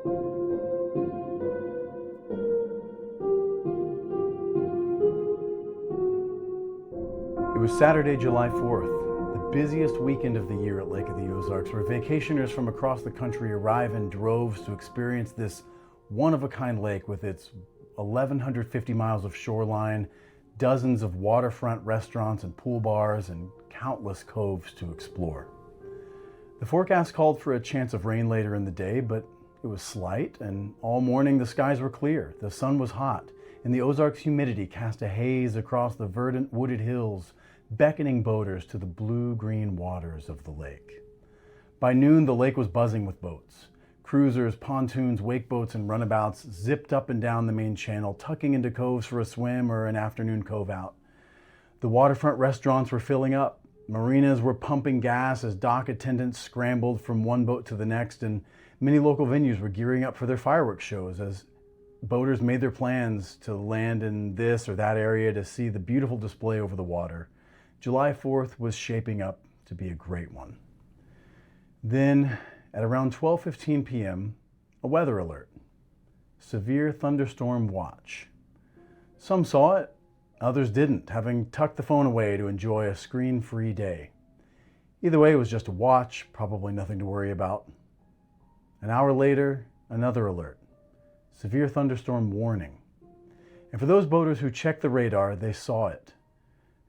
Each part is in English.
It was Saturday, July 4th, the busiest weekend of the year at Lake of the Ozarks, where vacationers from across the country arrive in droves to experience this one-of-a-kind lake with its 1,150 miles of shoreline, dozens of waterfront restaurants and pool bars, and countless coves to explore. The forecast called for a chance of rain later in the day, but it was slight, and all morning the skies were clear, the sun was hot, and the Ozarks humidity cast a haze across the verdant wooded hills, beckoning boaters to the blue-green waters of the lake. By noon, the lake was buzzing with boats. Cruisers, pontoons, wakeboats, and runabouts zipped up and down the main channel, tucking into coves for a swim or an afternoon cove out. The waterfront restaurants were filling up. Marinas were pumping gas as dock attendants scrambled from one boat to the next, and many local venues were gearing up for their fireworks shows as boaters made their plans to land in this or that area to see the beautiful display over the water. July 4th was shaping up to be a great one. Then, at around 12:15 p.m., a weather alert. Severe thunderstorm watch. Some saw it, others didn't, having tucked the phone away to enjoy a screen-free day. Either way, it was just a watch, probably nothing to worry about. An hour later, another alert. Severe thunderstorm warning. And for those boaters who checked the radar, they saw it.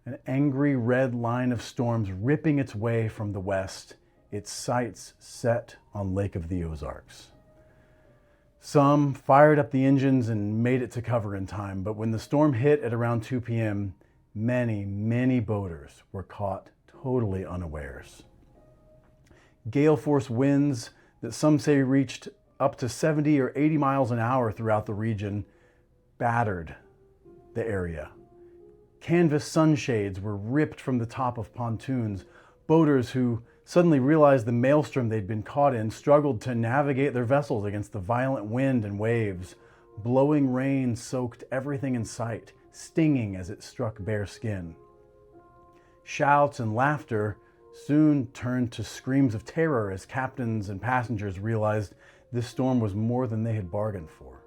An angry red line of storms ripping its way from the west, its sights set on Lake of the Ozarks. Some fired up the engines and made it to cover in time, but when the storm hit at around 2 p.m., many boaters were caught totally unawares. Gale-force winds that some say reached up to 70 or 80 miles an hour throughout the region battered the area. Canvas sunshades were ripped from the top of pontoons. Boaters who suddenly realized the maelstrom they'd been caught in struggled to navigate their vessels against the violent wind and waves. Blowing rain soaked everything in sight, stinging as it struck bare skin. Shouts and laughter soon turned to screams of terror as captains and passengers realized this storm was more than they had bargained for.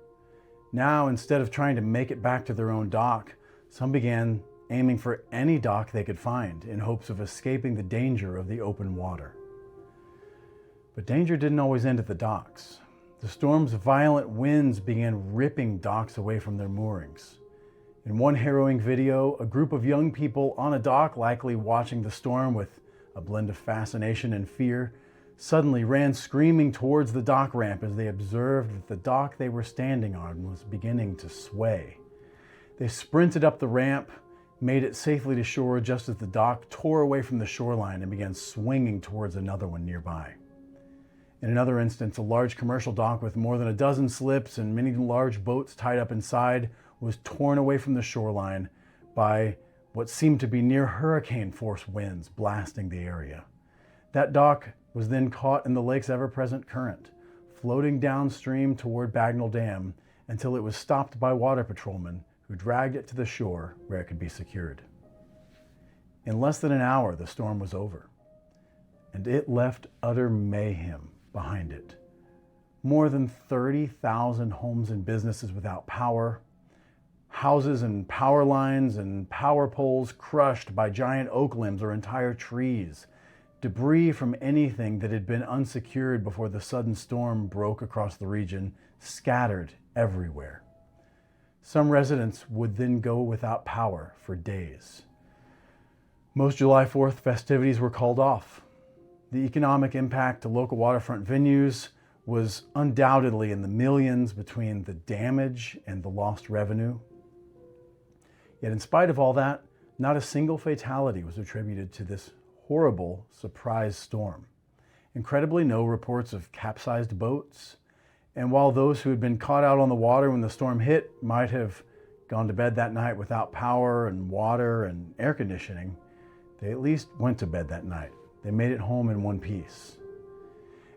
Now, instead of trying to make it back to their own dock, some began aiming for any dock they could find in hopes of escaping the danger of the open water. But danger didn't always end at the docks. The storm's violent winds began ripping docks away from their moorings. In one harrowing video, a group of young people on a dock, likely watching the storm with a blend of fascination and fear, suddenly ran screaming towards the dock ramp as they observed that the dock they were standing on was beginning to sway. They sprinted up the ramp, made it safely to shore just as the dock tore away from the shoreline and began swinging towards another one nearby. In another instance, a large commercial dock with more than a dozen slips and many large boats tied up inside was torn away from the shoreline by what seemed to be near hurricane force winds blasting the area. That dock was then caught in the lake's ever-present current, floating downstream toward Bagnell Dam until it was stopped by water patrolmen who dragged it to the shore where it could be secured. In less than an hour, the storm was over, and it left utter mayhem behind it. More than 30,000 homes and businesses without power, houses and power lines and power poles crushed by giant oak limbs or entire trees, debris from anything that had been unsecured before the sudden storm broke across the region scattered everywhere. Some residents would then go without power for days. Most July 4th festivities were called off. The economic impact to local waterfront venues was undoubtedly in the millions between the damage and the lost revenue. Yet in spite of all that, not a single fatality was attributed to this horrible surprise storm. Incredibly, no reports of capsized boats. And while those who had been caught out on the water when the storm hit might have gone to bed that night without power and water and air conditioning, they at least went to bed that night. They made it home in one piece.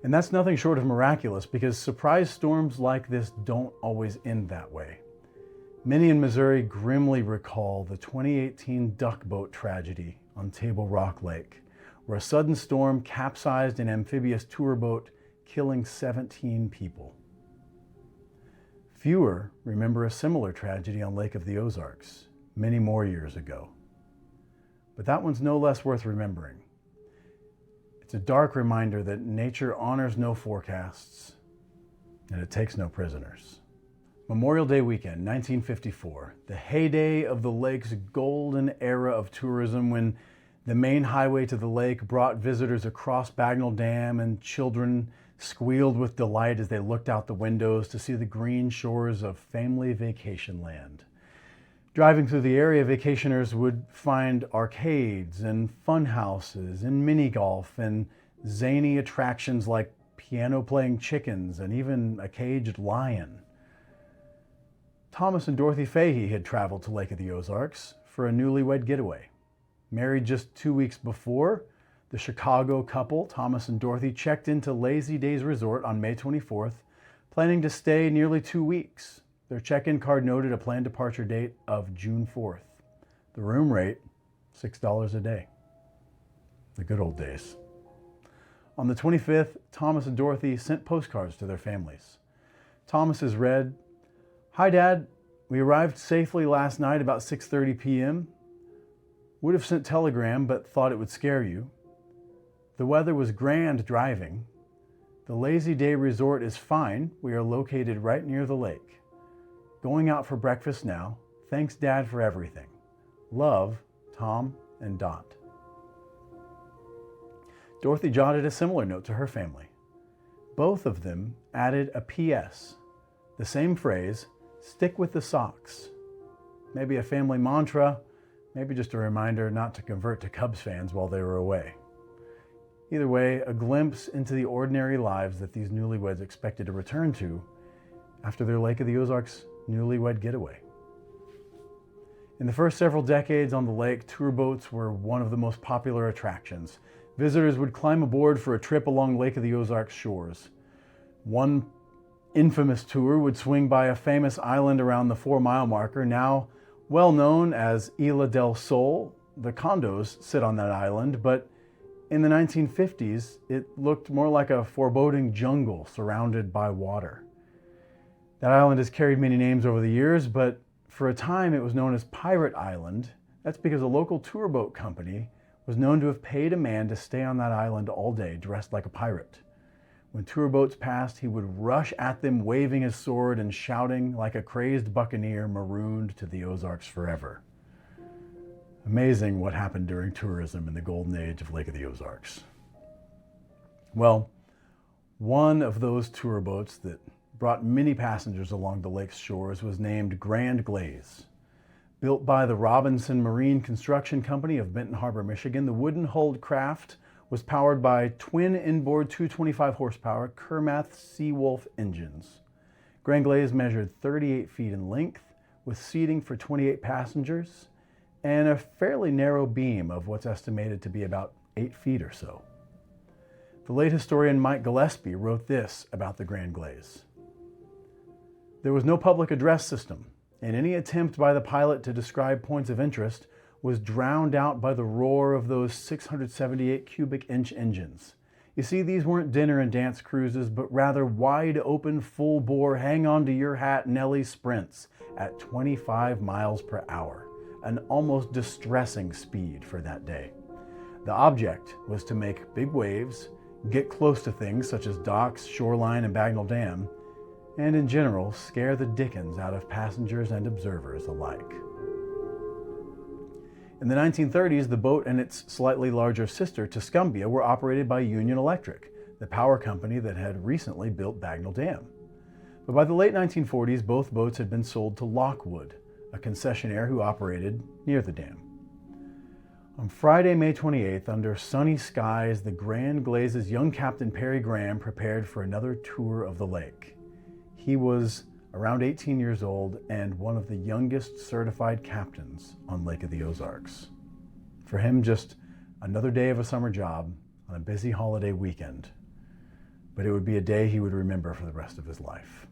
And that's nothing short of miraculous, because surprise storms like this don't always end that way. Many in Missouri grimly recall the 2018 duck boat tragedy on Table Rock Lake, where a sudden storm capsized an amphibious tour boat, killing 17 people. Fewer remember a similar tragedy on Lake of the Ozarks many more years ago. But that one's no less worth remembering. It's a dark reminder that nature honors no forecasts and it takes no prisoners. Memorial Day weekend, 1954, the heyday of the lake's golden era of tourism, when the main highway to the lake brought visitors across Bagnell Dam, and children squealed with delight as they looked out the windows to see the green shores of family vacation land. Driving through the area, vacationers would find arcades and fun houses and mini golf and zany attractions like piano-playing chickens and even a caged lion. Thomas and Dorothy Fahey had traveled to Lake of the Ozarks for a newlywed getaway. Married just 2 weeks before, the Chicago couple, Thomas and Dorothy, checked into Lazy Days Resort on May 24th, planning to stay nearly 2 weeks. Their check-in card noted a planned departure date of June 4th. The room rate, $6 a day. The good old days. On the 25th, Thomas and Dorothy sent postcards to their families. Thomas's read, "Hi Dad, we arrived safely last night about 6:30 p.m. Would have sent telegram, but thought it would scare you. The weather was grand driving. The Lazy Day Resort is fine. We are located right near the lake. Going out for breakfast now. Thanks Dad for everything. Love, Tom and Dot." Dorothy jotted a similar note to her family. Both of them added a P.S., the same phrase, "Stick with the socks." Maybe a family mantra, maybe just a reminder not to convert to Cubs fans while they were away. Either way, a glimpse into the ordinary lives that these newlyweds expected to return to after their Lake of the Ozarks newlywed getaway. In the first several decades on the lake, tour boats were one of the most popular attractions. Visitors would climb aboard for a trip along Lake of the Ozarks shores. One infamous tour would swing by a famous island around the 4-mile marker, now well known as Isla del Sol. The condos sit on that island, but in the 1950s, it looked more like a foreboding jungle surrounded by water. That island has carried many names over the years, but for a time it was known as Pirate Island. That's because a local tour boat company was known to have paid a man to stay on that island all day dressed like a pirate. When tour boats passed, he would rush at them waving his sword and shouting like a crazed buccaneer marooned to the Ozarks forever. Amazing what happened during tourism in the golden age of Lake of the Ozarks. Well, one of those tour boats that brought many passengers along the lake's shores was named Grand Glaize. Built by the Robinson Marine Construction Company of Benton Harbor, Michigan, the wooden-hulled craft was powered by twin inboard 225 horsepower Kermath Seawolf engines. Grand Glaize measured 38 feet in length, with seating for 28 passengers and a fairly narrow beam of what's estimated to be about 8 feet or so. The late historian Mike Gillespie wrote this about the Grand Glaize. "There was no public address system, and any attempt by the pilot to describe points of interest was drowned out by the roar of those 678 cubic inch engines. You see, these weren't dinner and dance cruises, but rather wide open, full bore, hang on to your hat Nelly sprints at 25 miles per hour, an almost distressing speed for that day. The object was to make big waves, get close to things such as docks, shoreline, and Bagnell Dam, and in general, scare the dickens out of passengers and observers alike." In the 1930s, the boat and its slightly larger sister, Tuscumbia, were operated by Union Electric, the power company that had recently built Bagnell Dam. But by the late 1940s, both boats had been sold to Lockwood, a concessionaire who operated near the dam. On Friday, May 28th, under sunny skies, the Grand Glaize's young Captain Perry Graham prepared for another tour of the lake. He was around 18 years old and one of the youngest certified captains on Lake of the Ozarks. For him, just another day of a summer job on a busy holiday weekend, but it would be a day he would remember for the rest of his life.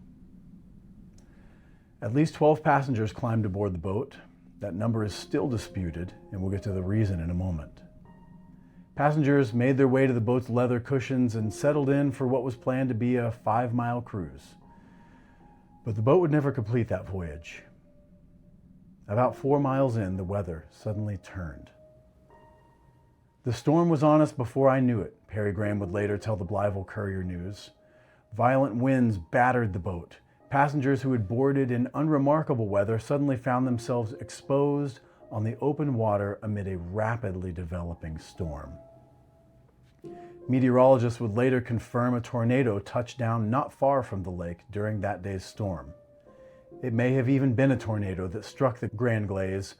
At least 12 passengers climbed aboard the boat. That number is still disputed, and we'll get to the reason in a moment. Passengers made their way to the boat's leather cushions and settled in for what was planned to be a 5-mile cruise. But the boat would never complete that voyage. About 4 miles in, the weather suddenly turned. The storm was on us before I knew it, Perry Graham would later tell the Blytheville Courier-News. Violent winds battered the boat. Passengers who had boarded in unremarkable weather suddenly found themselves exposed on the open water amid a rapidly developing storm. Meteorologists would later confirm a tornado touched down not far from the lake during that day's storm. It may have even been a tornado that struck the Grand Glaize,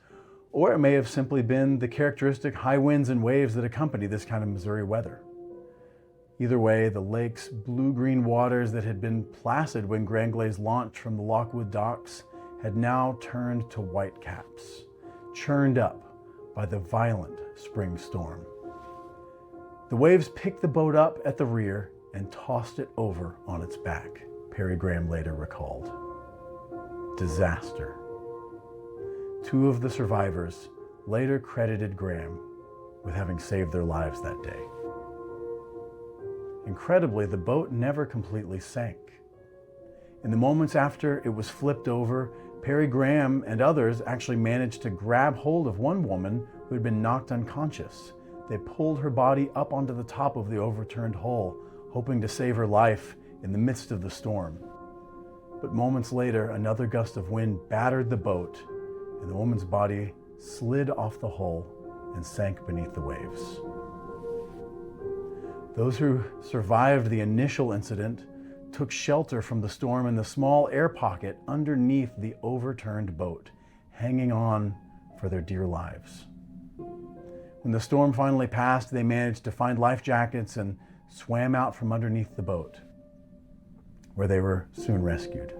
or it may have simply been the characteristic high winds and waves that accompany this kind of Missouri weather. Either way, the lake's blue-green waters that had been placid when Grand Glaize launched from the Lockwood docks had now turned to white caps, churned up by the violent spring storm. The waves picked the boat up at the rear and tossed it over on its back, Perry Graham later recalled. Disaster. 2 of the survivors later credited Graham with having saved their lives that day. Incredibly, the boat never completely sank. In the moments after it was flipped over, Perry Graham and others actually managed to grab hold of one woman who had been knocked unconscious. They pulled her body up onto the top of the overturned hull, hoping to save her life in the midst of the storm. But moments later, another gust of wind battered the boat, and the woman's body slid off the hull and sank beneath the waves. Those who survived the initial incident took shelter from the storm in the small air pocket underneath the overturned boat, hanging on for their dear lives. When the storm finally passed, they managed to find life jackets and swam out from underneath the boat, where they were soon rescued.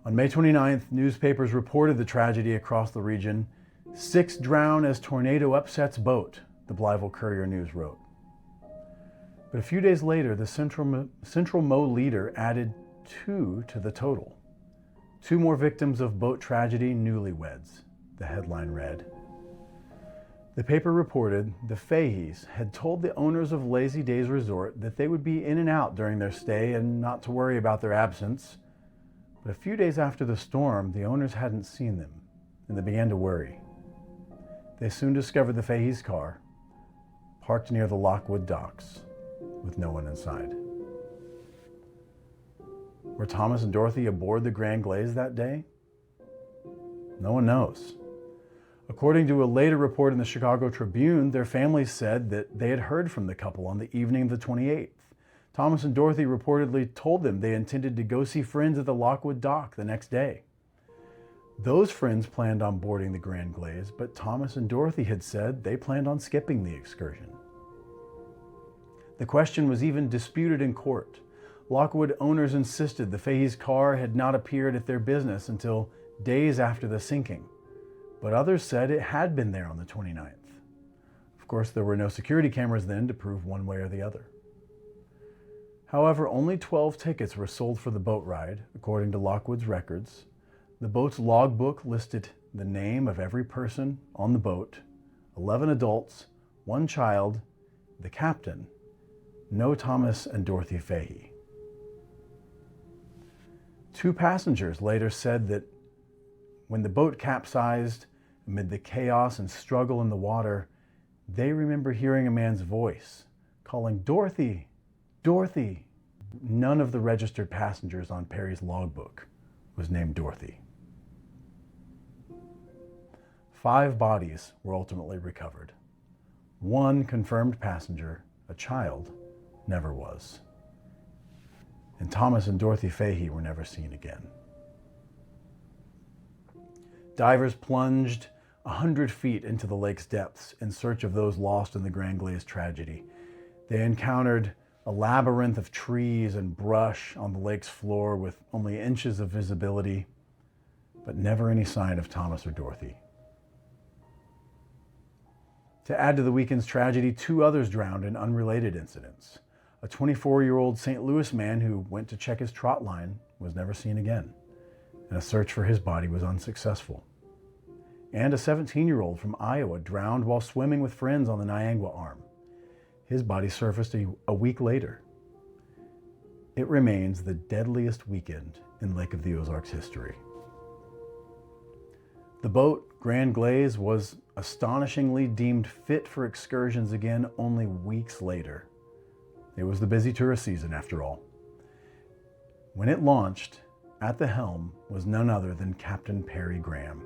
On May 29th, newspapers reported the tragedy across the region. 6 drown as tornado upsets boat, the Blytheville Courier-News wrote. But a few days later, the Central Mo Leader added 2 to the total. 2 more victims of boat tragedy, newlyweds, the headline read. The paper reported the Faheys had told the owners of Lazy Days Resort that they would be in and out during their stay and not to worry about their absence. But a few days after the storm, the owners hadn't seen them, and they began to worry. They soon discovered the Faheys' car, parked near the Lockwood docks, with no one inside. Were Thomas and Dorothy aboard the Grand Glaize that day? No one knows. According to a later report in the Chicago Tribune, their families said that they had heard from the couple on the evening of the 28th. Thomas and Dorothy reportedly told them they intended to go see friends at the Lockwood dock the next day. Those friends planned on boarding the Grand Glaize, but Thomas and Dorothy had said they planned on skipping the excursion. The question was even disputed in court. Lockwood owners insisted the Faheys' car had not appeared at their business until days after the sinking, but others said it had been there on the 29th. Of course, there were no security cameras then to prove one way or the other. However, only 12 tickets were sold for the boat ride, according to Lockwood's records. The boat's logbook listed the name of every person on the boat, 11 adults, 1 child, the captain, no Thomas and Dorothy Fahey. 2 passengers later said that when the boat capsized amid the chaos and struggle in the water, they remember hearing a man's voice calling, "Dorothy, Dorothy." None of the registered passengers on Perry's logbook was named Dorothy. 5 bodies were ultimately recovered. 1 confirmed passenger, a child, never was. And Thomas and Dorothy Fahey were never seen again. Divers plunged 100 feet into the lake's depths in search of those lost in the Grand Glaize tragedy. They encountered a labyrinth of trees and brush on the lake's floor with only inches of visibility, but never any sign of Thomas or Dorothy. To add to the weekend's tragedy, 2 others drowned in unrelated incidents. A 24-year-old St. Louis man who went to check his trot line was never seen again, and a search for his body was unsuccessful. And a 17-year-old from Iowa drowned while swimming with friends on the Niangua Arm. His body surfaced a week later. it remains the deadliest weekend in Lake of the Ozarks history. The boat, Grand Glaize, was astonishingly deemed fit for excursions again only weeks later. It was the busy tourist season, after all. When it launched, at the helm was none other than Captain Perry Graham.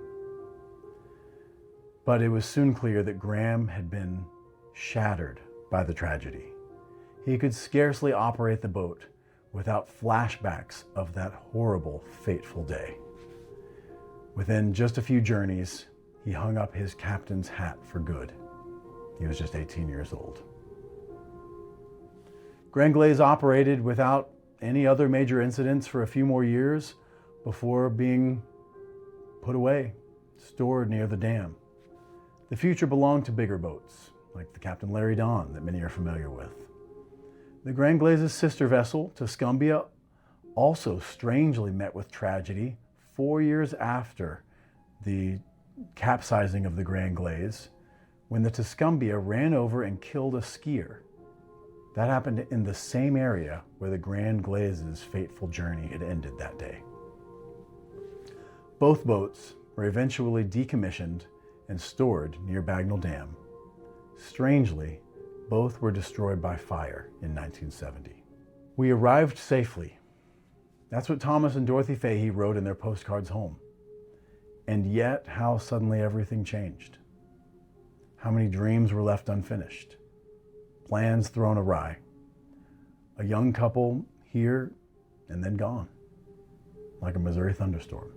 But it was soon clear that Graham had been shattered by the tragedy. He could scarcely operate the boat without flashbacks of that horrible, fateful day. Within just a few journeys, he hung up his captain's hat for good. He was just 18 years old. Grand Glaize operated without any other major incidents for a few more years before being put away, stored near the dam. The future belonged to bigger boats, like the Captain Larry Don that many are familiar with. The Grand Glaize's sister vessel, Tuscumbia, also strangely met with tragedy 4 years after the capsizing of the Grand Glaize, when the Tuscumbia ran over and killed a skier. That happened in the same area where the Grand Glaize's fateful journey had ended that day. Both boats were eventually decommissioned and stored near Bagnell Dam. Strangely, both were destroyed by fire in 1970. We arrived safely. That's what Thomas and Dorothy Fahey wrote in their postcards home. And yet, how suddenly everything changed. How many dreams were left unfinished? Plans thrown awry. A young couple here and then gone, like a Missouri thunderstorm.